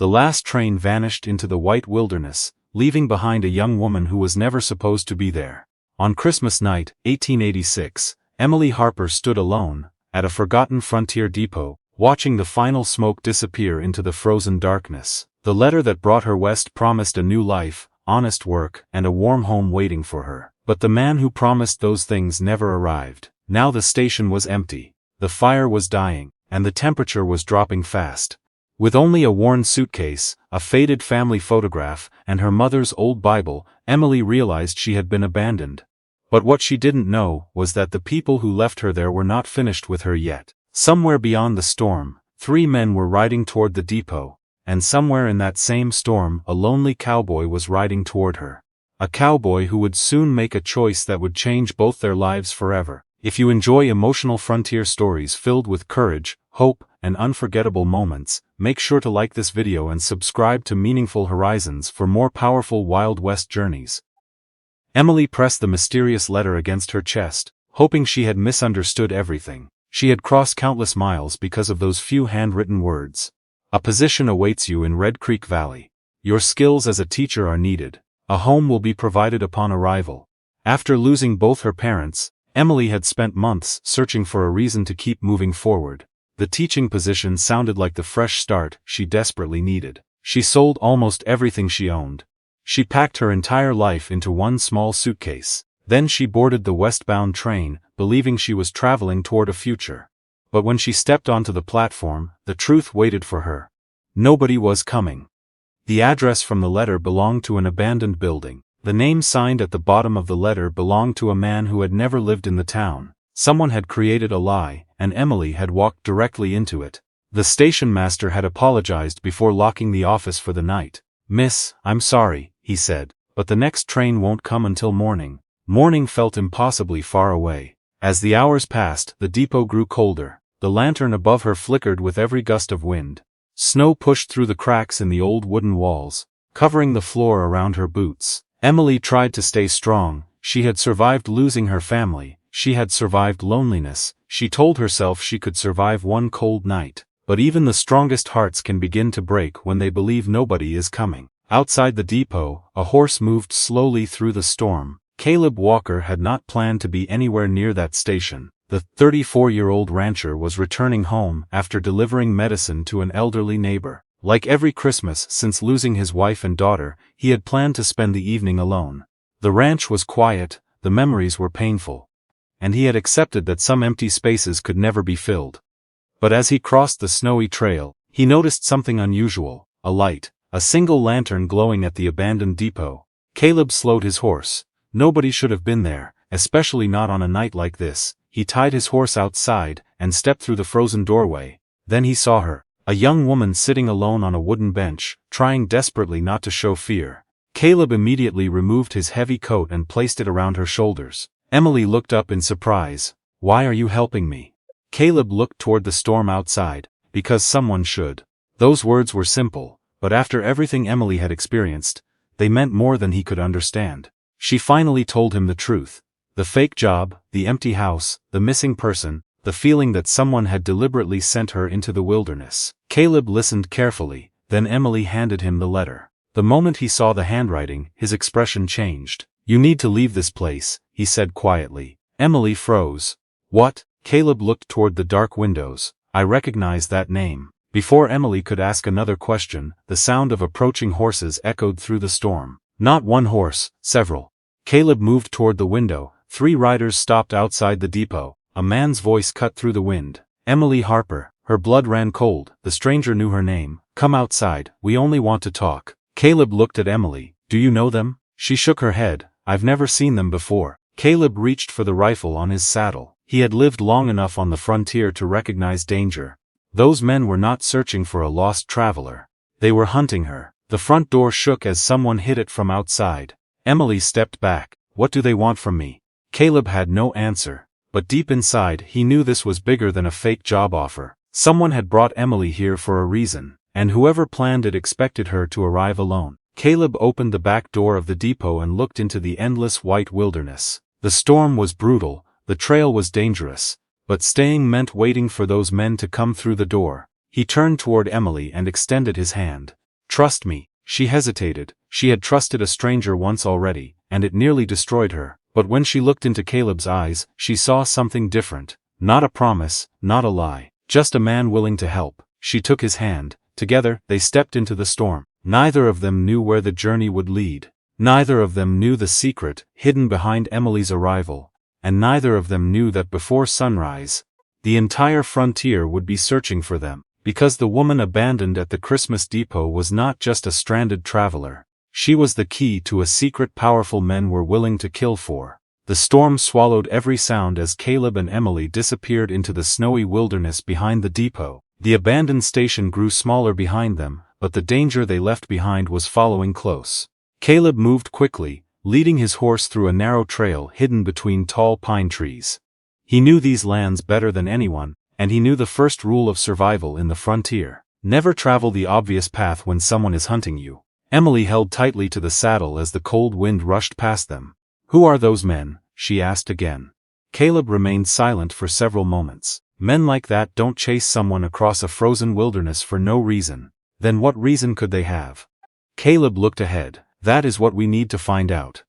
The last train vanished into the white wilderness, leaving behind a young woman who was never supposed to be there. On Christmas night, 1886, Emily Harper stood alone, at a forgotten frontier depot, watching the final smoke disappear into the frozen darkness. The letter that brought her west promised a new life, honest work, and a warm home waiting for her. But the man who promised those things never arrived. Now the station was empty, the fire was dying, and the temperature was dropping fast. With only a worn suitcase, a faded family photograph, and her mother's old Bible, Emily realized she had been abandoned. But what she didn't know was that the people who left her there were not finished with her yet. Somewhere beyond the storm, 3 men were riding toward the depot, and somewhere in that same storm a lonely cowboy was riding toward her. A cowboy who would soon make a choice that would change both their lives forever. If you enjoy emotional frontier stories filled with courage, hope, and unforgettable moments, make sure to like this video and subscribe to Meaningful Horizons for more powerful Wild West journeys. Emily pressed the mysterious letter against her chest, hoping she had misunderstood everything. She had crossed countless miles because of those few handwritten words. A position awaits you in Red Creek Valley. Your skills as a teacher are needed. A home will be provided upon arrival. After losing both her parents, Emily had spent months searching for a reason to keep moving forward. The teaching position sounded like the fresh start she desperately needed. She sold almost everything she owned. She packed her entire life into one small suitcase. Then she boarded the westbound train, believing she was traveling toward a future. But when she stepped onto the platform, the truth waited for her. Nobody was coming. The address from the letter belonged to an abandoned building. The name signed at the bottom of the letter belonged to a man who had never lived in the town. Someone had created a lie, and Emily had walked directly into it. The station master had apologized before locking the office for the night. "Miss, I'm sorry," he said, "but the next train won't come until morning." Morning felt impossibly far away. As the hours passed, the depot grew colder. The lantern above her flickered with every gust of wind. Snow pushed through the cracks in the old wooden walls, covering the floor around her boots. Emily tried to stay strong. She had survived losing her family. She had survived loneliness. She told herself she could survive one cold night. But even the strongest hearts can begin to break when they believe nobody is coming. Outside the depot, a horse moved slowly through the storm. Caleb Walker had not planned to be anywhere near that station. The 34-year-old rancher was returning home after delivering medicine to an elderly neighbor. Like every Christmas since losing his wife and daughter, he had planned to spend the evening alone. The ranch was quiet, the memories were painful. And he had accepted that some empty spaces could never be filled. But as he crossed the snowy trail, he noticed something unusual, a light, a single lantern glowing at the abandoned depot. Caleb slowed his horse. Nobody should have been there, especially not on a night like this. He tied his horse outside and stepped through the frozen doorway. Then he saw her, a young woman sitting alone on a wooden bench, trying desperately not to show fear. Caleb immediately removed his heavy coat and placed it around her shoulders. Emily looked up in surprise. "Why are you helping me?" Caleb looked toward the storm outside. "Because someone should." Those words were simple, but after everything Emily had experienced, they meant more than he could understand. She finally told him the truth. The fake job, the empty house, the missing person, the feeling that someone had deliberately sent her into the wilderness. Caleb listened carefully, then Emily handed him the letter. The moment he saw the handwriting, his expression changed. "You need to leave this place," he said quietly. Emily froze. "What?" Caleb looked toward the dark windows. "I recognize that name." Before Emily could ask another question, the sound of approaching horses echoed through the storm. Not one horse, several. Caleb moved toward the window. 3 riders stopped outside the depot. A man's voice cut through the wind. "Emily Harper." Her blood ran cold. The stranger knew her name. "Come outside, we only want to talk." Caleb looked at Emily. "Do you know them?" She shook her head. "I've never seen them before." Caleb reached for the rifle on his saddle. He had lived long enough on the frontier to recognize danger. Those men were not searching for a lost traveler. They were hunting her. The front door shook as someone hit it from outside. Emily stepped back. "What do they want from me?" Caleb had no answer. But deep inside, he knew this was bigger than a fake job offer. Someone had brought Emily here for a reason, and whoever planned it expected her to arrive alone. Caleb opened the back door of the depot and looked into the endless white wilderness. The storm was brutal, the trail was dangerous, but staying meant waiting for those men to come through the door. He turned toward Emily and extended his hand. Trust me. She hesitated. She had trusted a stranger once already, and it nearly destroyed her. But when she looked into Caleb's eyes, she saw something different. Not a promise, not a lie, just a man willing to help. She took his hand. Together, they stepped into the storm. Neither of them knew where the journey would lead. Neither of them knew the secret hidden behind Emily's arrival. And neither of them knew that before sunrise, the entire frontier would be searching for them. Because the woman abandoned at the Christmas depot was not just a stranded traveler. She was the key to a secret powerful men were willing to kill for. The storm swallowed every sound as Caleb and Emily disappeared into the snowy wilderness behind the depot. The abandoned station grew smaller behind them, but the danger they left behind was following close. Caleb moved quickly, leading his horse through a narrow trail hidden between tall pine trees. He knew these lands better than anyone, and he knew the first rule of survival in the frontier. Never travel the obvious path when someone is hunting you. Emily held tightly to the saddle as the cold wind rushed past them. Who are those men? She asked again. Caleb remained silent for several moments. Men like that don't chase someone across a frozen wilderness for no reason. Then what reason could they have? Caleb looked ahead. That is what we need to find out.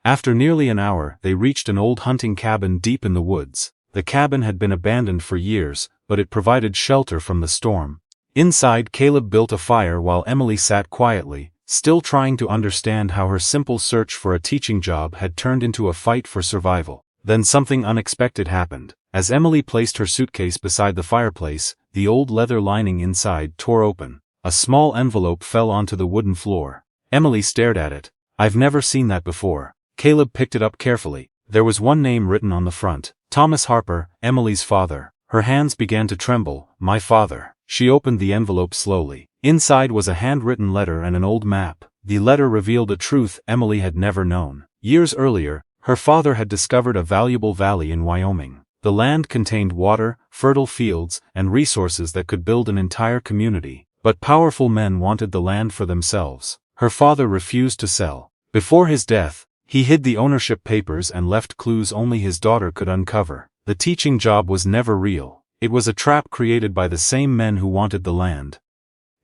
After nearly an hour, they reached an old hunting cabin deep in the woods. The cabin had been abandoned for years, but it provided shelter from the storm. Inside, Caleb built a fire while Emily sat quietly, still trying to understand how her simple search for a teaching job had turned into a fight for survival. Then something unexpected happened. As Emily placed her suitcase beside the fireplace, the old leather lining inside tore open. A small envelope fell onto the wooden floor. Emily stared at it. I've never seen that before. Caleb picked it up carefully. There was one name written on the front. Thomas Harper, Emily's father. Her hands began to tremble. My father. She opened the envelope slowly. Inside was a handwritten letter and an old map. The letter revealed a truth Emily had never known. Years earlier, her father had discovered a valuable valley in Wyoming. The land contained water, fertile fields, and resources that could build an entire community. But powerful men wanted the land for themselves. Her father refused to sell. Before his death, he hid the ownership papers and left clues only his daughter could uncover. The teaching job was never real. It was a trap created by the same men who wanted the land.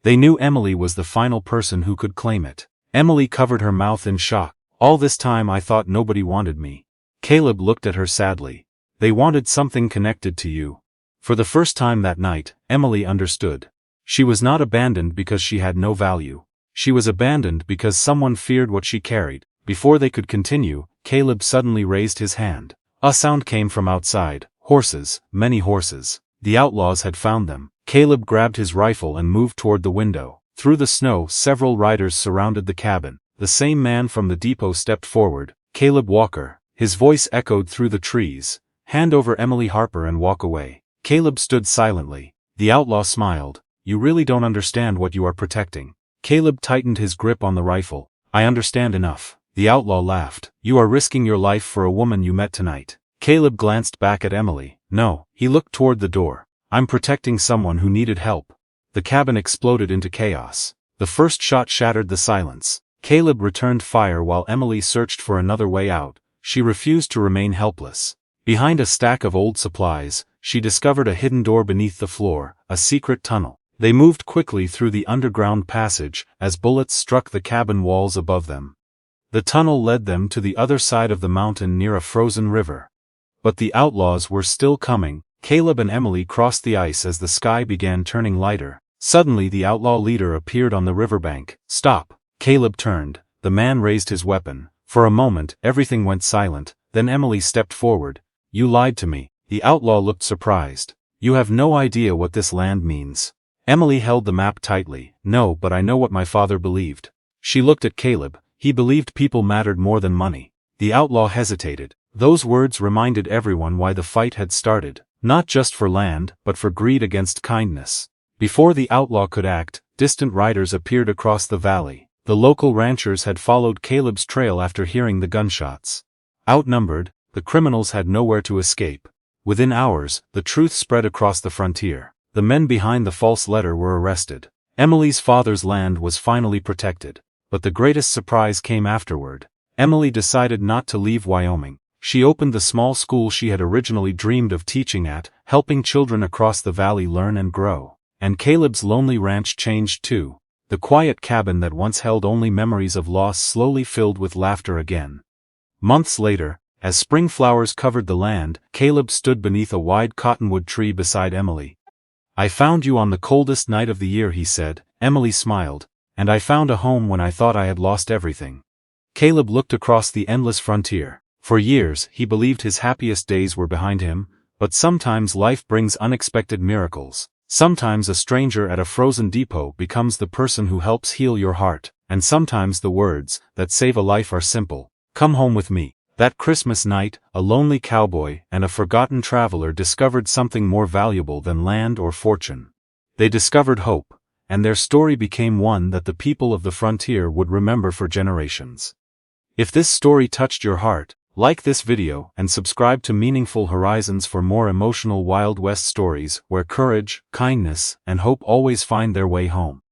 They knew Emily was the final person who could claim it. Emily covered her mouth in shock. All this time I thought nobody wanted me. Caleb looked at her sadly. They wanted something connected to you. For the first time that night, Emily understood. She was not abandoned because she had no value. She was abandoned because someone feared what she carried. Before they could continue, Caleb suddenly raised his hand. A sound came from outside. Horses, many horses. The outlaws had found them. Caleb grabbed his rifle and moved toward the window. Through the snow, several riders surrounded the cabin. The same man from the depot stepped forward. Caleb Walker. His voice echoed through the trees. Hand over Emily Harper and walk away. Caleb stood silently. The outlaw smiled. You really don't understand what you are protecting. Caleb tightened his grip on the rifle. I understand enough. The outlaw laughed. You are risking your life for a woman you met tonight. Caleb glanced back at Emily. No, he looked toward the door. I'm protecting someone who needed help. The cabin exploded into chaos. The first shot shattered the silence. Caleb returned fire while Emily searched for another way out. She refused to remain helpless. Behind a stack of old supplies, she discovered a hidden door beneath the floor, a secret tunnel. They moved quickly through the underground passage as bullets struck the cabin walls above them. The tunnel led them to the other side of the mountain near a frozen river. But the outlaws were still coming. Caleb and Emily crossed the ice as the sky began turning lighter. Suddenly the outlaw leader appeared on the riverbank. Stop! Caleb turned. The man raised his weapon. For a moment, everything went silent. Then Emily stepped forward. You lied to me. The outlaw looked surprised. You have no idea what this land means. Emily held the map tightly. No, but I know what my father believed. She looked at Caleb. He believed people mattered more than money. The outlaw hesitated. Those words reminded everyone why the fight had started. Not just for land, but for greed against kindness. Before the outlaw could act, distant riders appeared across the valley. The local ranchers had followed Caleb's trail after hearing the gunshots. Outnumbered, the criminals had nowhere to escape. Within hours, the truth spread across the frontier. The men behind the false letter were arrested. Emily's father's land was finally protected. But the greatest surprise came afterward. Emily decided not to leave Wyoming. She opened the small school she had originally dreamed of teaching at, helping children across the valley learn and grow. And Caleb's lonely ranch changed too. The quiet cabin that once held only memories of loss slowly filled with laughter again. Months later, as spring flowers covered the land, Caleb stood beneath a wide cottonwood tree beside Emily. "I found you on the coldest night of the year," he said. Emily smiled. "And I found a home when I thought I had lost everything." Caleb looked across the endless frontier. For years, he believed his happiest days were behind him, but sometimes life brings unexpected miracles. Sometimes a stranger at a frozen depot becomes the person who helps heal your heart, and sometimes the words that save a life are simple: "Come home with me." That Christmas night, a lonely cowboy and a forgotten traveler discovered something more valuable than land or fortune. They discovered hope, and their story became one that the people of the frontier would remember for generations. If this story touched your heart, like this video and subscribe to Meaningful Horizons for more emotional Wild West stories where courage, kindness, and hope always find their way home.